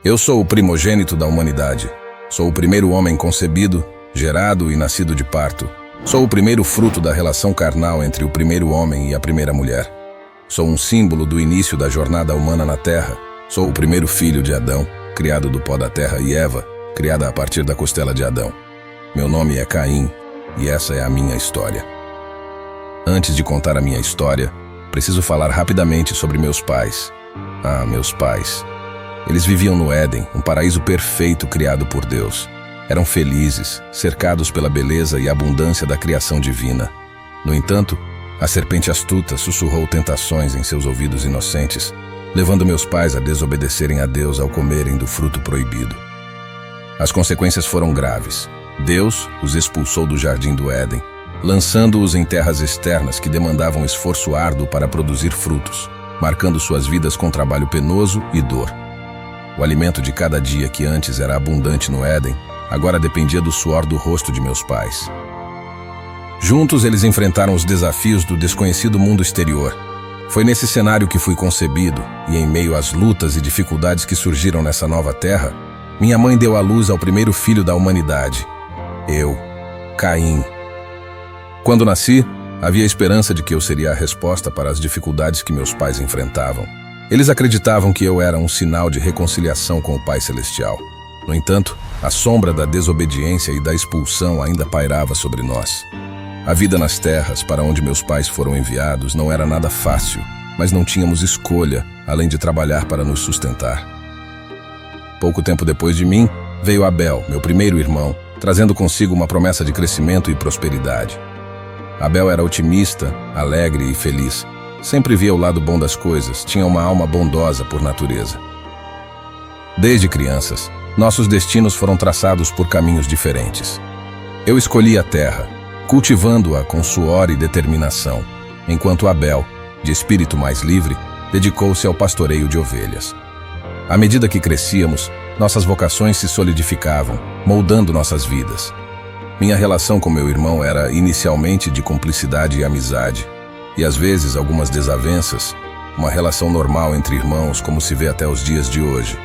Eu sou o primogênito da humanidade. Sou o primeiro homem concebido, gerado e nascido de parto. Sou o primeiro fruto da relação carnal entre o primeiro homem e a primeira mulher. Sou um símbolo do início da jornada humana na Terra. Sou o primeiro filho de Adão, criado do pó da terra, e Eva, criada a partir da costela de Adão. Meu nome é Caim, e essa é a minha história. Antes de contar a minha história, preciso falar rapidamente sobre meus pais. Meus pais. Eles viviam no Éden, um paraíso perfeito criado por Deus. Eram felizes, cercados pela beleza e abundância da criação divina. No entanto, a serpente astuta sussurrou tentações em seus ouvidos inocentes, levando meus pais a desobedecerem a Deus ao comerem do fruto proibido. As consequências foram graves. Deus os expulsou do jardim do Éden, lançando-os em terras externas que demandavam esforço árduo para produzir frutos, marcando suas vidas com trabalho penoso e dor. O alimento de cada dia que antes era abundante no Éden, agora dependia do suor do rosto de meus pais. Juntos eles enfrentaram os desafios do desconhecido mundo exterior. Foi nesse cenário que fui concebido, e em meio às lutas e dificuldades que surgiram nessa nova terra, minha mãe deu à luz ao primeiro filho da humanidade, eu, Caim. Quando nasci, havia esperança de que eu seria a resposta para as dificuldades que meus pais enfrentavam. Eles acreditavam que eu era um sinal de reconciliação com o Pai Celestial. No entanto, a sombra da desobediência e da expulsão ainda pairava sobre nós. A vida nas terras para onde meus pais foram enviados não era nada fácil, mas não tínhamos escolha, além de trabalhar para nos sustentar. Pouco tempo depois de mim, veio Abel, meu primeiro irmão, trazendo consigo uma promessa de crescimento e prosperidade. Abel era otimista, alegre e feliz. Sempre via o lado bom das coisas, tinha uma alma bondosa por natureza. Desde crianças, nossos destinos foram traçados por caminhos diferentes. Eu escolhi a terra, cultivando-a com suor e determinação, enquanto Abel, de espírito mais livre, dedicou-se ao pastoreio de ovelhas. À medida que crescíamos, nossas vocações se solidificavam, moldando nossas vidas. Minha relação com meu irmão era inicialmente de cumplicidade e amizade, e às vezes algumas desavenças, uma relação normal entre irmãos como se vê até os dias de hoje.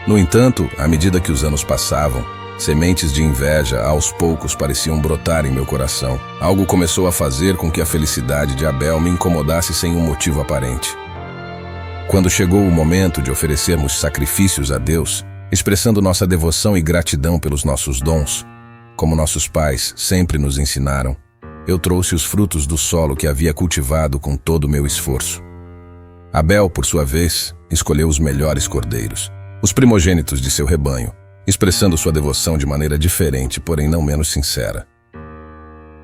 No entanto, à medida que os anos passavam, sementes de inveja aos poucos pareciam brotar em meu coração. Algo começou a fazer com que a felicidade de Abel me incomodasse sem um motivo aparente. Quando chegou o momento de oferecermos sacrifícios a Deus, expressando nossa devoção e gratidão pelos nossos dons, como nossos pais sempre nos ensinaram, eu trouxe os frutos do solo que havia cultivado com todo o meu esforço. Abel, por sua vez, escolheu os melhores cordeiros, os primogênitos de seu rebanho, expressando sua devoção de maneira diferente, porém não menos sincera.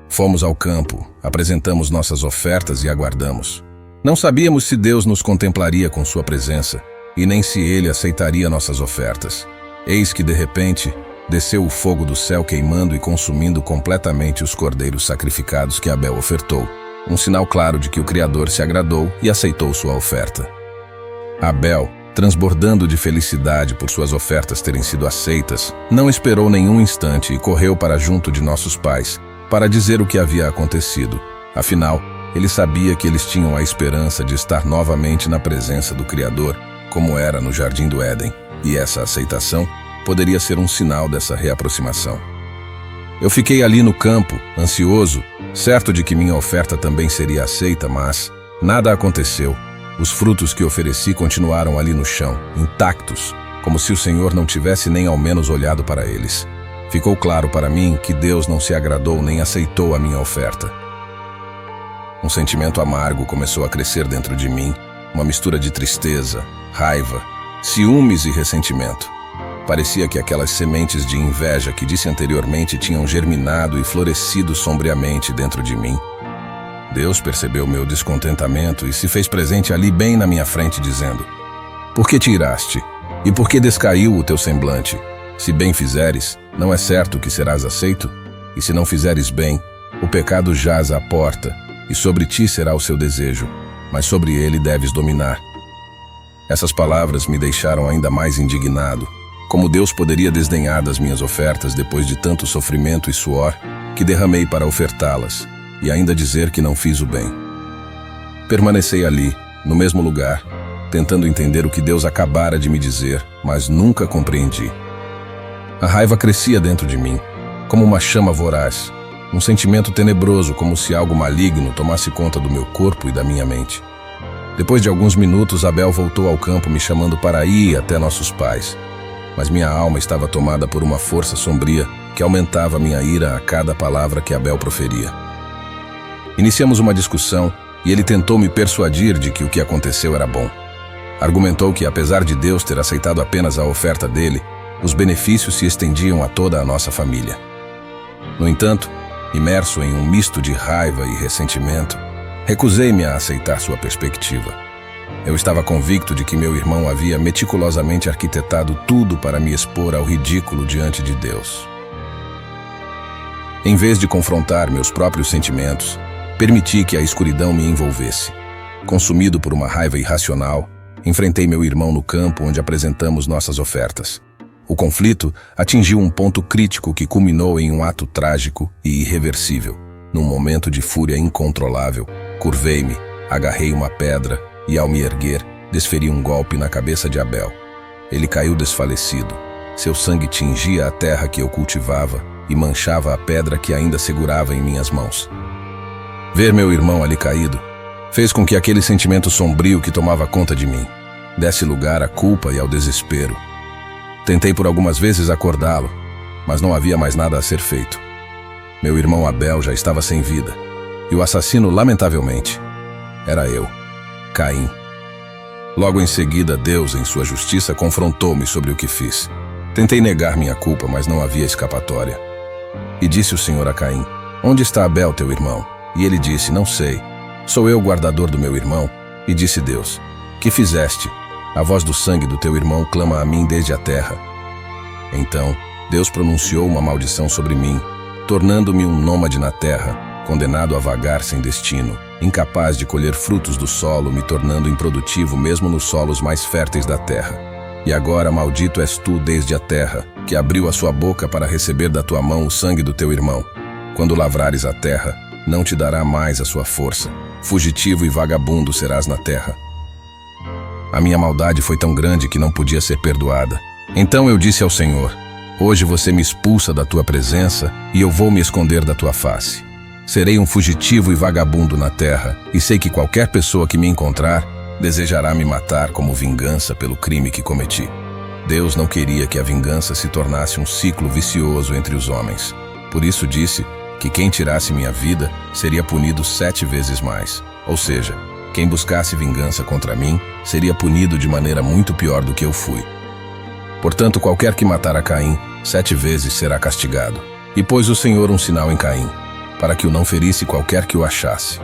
Fomos ao campo, apresentamos nossas ofertas e aguardamos. Não sabíamos se Deus nos contemplaria com sua presença, e nem se Ele aceitaria nossas ofertas. Eis que, de repente, desceu o fogo do céu queimando e consumindo completamente os cordeiros sacrificados que Abel ofertou, um sinal claro de que o Criador se agradou e aceitou sua oferta. Abel, transbordando de felicidade por suas ofertas terem sido aceitas, não esperou nenhum instante e correu para junto de nossos pais, para dizer o que havia acontecido. Afinal, ele sabia que eles tinham a esperança de estar novamente na presença do Criador, como era no Jardim do Éden, e essa aceitação poderia ser um sinal dessa reaproximação. Eu fiquei ali no campo, ansioso, certo de que minha oferta também seria aceita, mas nada aconteceu. Os frutos que ofereci continuaram ali no chão, intactos, como se o Senhor não tivesse nem ao menos olhado para eles. Ficou claro para mim que Deus não se agradou nem aceitou a minha oferta. Um sentimento amargo começou a crescer dentro de mim, uma mistura de tristeza, raiva, ciúmes e ressentimento. Parecia que aquelas sementes de inveja que disse anteriormente tinham germinado e florescido sombriamente dentro de mim. Deus percebeu meu descontentamento e se fez presente ali bem na minha frente, dizendo: "Por que te iraste? E por que descaiu o teu semblante? Se bem fizeres, não é certo que serás aceito? E se não fizeres bem, o pecado jaz à porta, e sobre ti será o seu desejo, mas sobre ele deves dominar." Essas palavras me deixaram ainda mais indignado. Como Deus poderia desdenhar das minhas ofertas depois de tanto sofrimento e suor que derramei para ofertá-las, e ainda dizer que não fiz o bem? Permaneci ali, no mesmo lugar, tentando entender o que Deus acabara de me dizer, mas nunca compreendi. A raiva crescia dentro de mim, como uma chama voraz, um sentimento tenebroso, como se algo maligno tomasse conta do meu corpo e da minha mente. Depois de alguns minutos, Abel voltou ao campo me chamando para ir até nossos pais, mas minha alma estava tomada por uma força sombria que aumentava minha ira a cada palavra que Abel proferia. Iniciamos uma discussão e ele tentou me persuadir de que o que aconteceu era bom. Argumentou que, apesar de Deus ter aceitado apenas a oferta dele, os benefícios se estendiam a toda a nossa família. No entanto, imerso em um misto de raiva e ressentimento, recusei-me a aceitar sua perspectiva. Eu estava convicto de que meu irmão havia meticulosamente arquitetado tudo para me expor ao ridículo diante de Deus. Em vez de confrontar meus próprios sentimentos, permiti que a escuridão me envolvesse. Consumido por uma raiva irracional, enfrentei meu irmão no campo onde apresentamos nossas ofertas. O conflito atingiu um ponto crítico que culminou em um ato trágico e irreversível. Num momento de fúria incontrolável, curvei-me, agarrei uma pedra e, ao me erguer, desferi um golpe na cabeça de Abel. Ele caiu desfalecido. Seu sangue tingia a terra que eu cultivava e manchava a pedra que ainda segurava em minhas mãos. Ver meu irmão ali caído fez com que aquele sentimento sombrio que tomava conta de mim desse lugar à culpa e ao desespero. Tentei por algumas vezes acordá-lo, mas não havia mais nada a ser feito. Meu irmão Abel já estava sem vida, e o assassino, lamentavelmente, era eu, Caim. Logo em seguida, Deus, em sua justiça, confrontou-me sobre o que fiz. Tentei negar minha culpa, mas não havia escapatória. E disse o Senhor a Caim: "Onde está Abel, teu irmão?" E ele disse: "Não sei. Sou eu o guardador do meu irmão." E disse Deus: "Que fizeste? A voz do sangue do teu irmão clama a mim desde a terra." Então, Deus pronunciou uma maldição sobre mim, tornando-me um nômade na terra, condenado a vagar sem destino, incapaz de colher frutos do solo, me tornando improdutivo mesmo nos solos mais férteis da terra. E agora maldito és tu desde a terra, que abriu a sua boca para receber da tua mão o sangue do teu irmão. Quando lavrares a terra, não te dará mais a sua força. Fugitivo e vagabundo serás na terra. A minha maldade foi tão grande que não podia ser perdoada. Então eu disse ao Senhor: "Hoje você me expulsa da tua presença e eu vou me esconder da tua face. Serei um fugitivo e vagabundo na terra, e sei que qualquer pessoa que me encontrar desejará me matar como vingança pelo crime que cometi." Deus não queria que a vingança se tornasse um ciclo vicioso entre os homens. Por isso disse que quem tirasse minha vida seria punido 7 vezes mais. Ou seja, quem buscasse vingança contra mim seria punido de maneira muito pior do que eu fui. Portanto, qualquer que matar a Caim 7 vezes será castigado. E pôs o Senhor um sinal em Caim, para que o não ferisse qualquer que o achasse.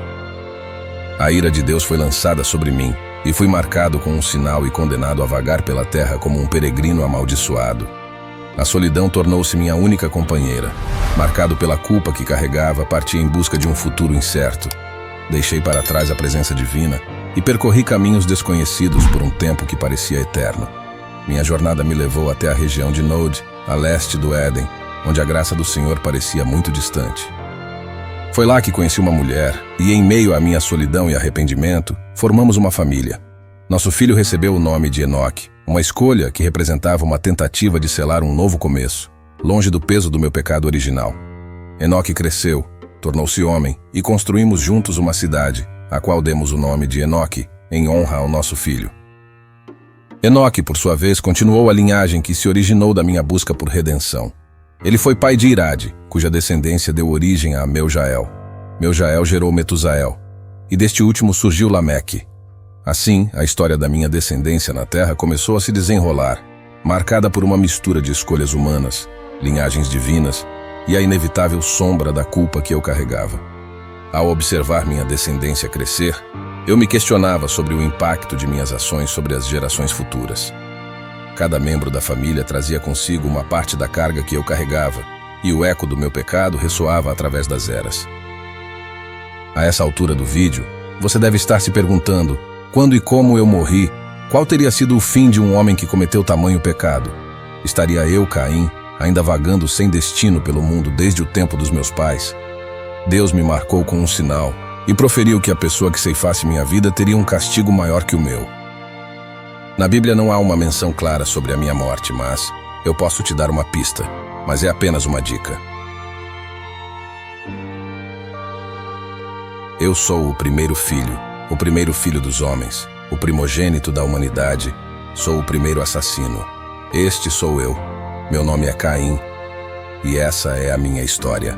A ira de Deus foi lançada sobre mim, e fui marcado com um sinal e condenado a vagar pela terra como um peregrino amaldiçoado. A solidão tornou-se minha única companheira. Marcado pela culpa que carregava, parti em busca de um futuro incerto. Deixei para trás a presença divina e percorri caminhos desconhecidos por um tempo que parecia eterno. Minha jornada me levou até a região de Nod, a leste do Éden, onde a graça do Senhor parecia muito distante. Foi lá que conheci uma mulher, e em meio à minha solidão e arrependimento, formamos uma família. Nosso filho recebeu o nome de Enoque, uma escolha que representava uma tentativa de selar um novo começo, longe do peso do meu pecado original. Enoque cresceu, tornou-se homem, e construímos juntos uma cidade, a qual demos o nome de Enoque, em honra ao nosso filho. Enoque, por sua vez, continuou a linhagem que se originou da minha busca por redenção. Ele foi pai de Irade, cuja descendência deu origem a Meujael. Meujael gerou Metusael, e deste último surgiu Lameque. Assim, a história da minha descendência na terra começou a se desenrolar, marcada por uma mistura de escolhas humanas, linhagens divinas e a inevitável sombra da culpa que eu carregava. Ao observar minha descendência crescer, eu me questionava sobre o impacto de minhas ações sobre as gerações futuras. Cada membro da família trazia consigo uma parte da carga que eu carregava, e o eco do meu pecado ressoava através das eras. A essa altura do vídeo, você deve estar se perguntando: quando e como eu morri, qual teria sido o fim de um homem que cometeu tamanho pecado? Estaria eu, Caim, ainda vagando sem destino pelo mundo desde o tempo dos meus pais? Deus me marcou com um sinal e proferiu que a pessoa que ceifasse minha vida teria um castigo maior que o meu. Na Bíblia não há uma menção clara sobre a minha morte, mas eu posso te dar uma pista, mas é apenas uma dica. Eu sou o primeiro filho dos homens, o primogênito da humanidade, sou o primeiro assassino. Este sou eu. Meu nome é Caim, e essa é a minha história.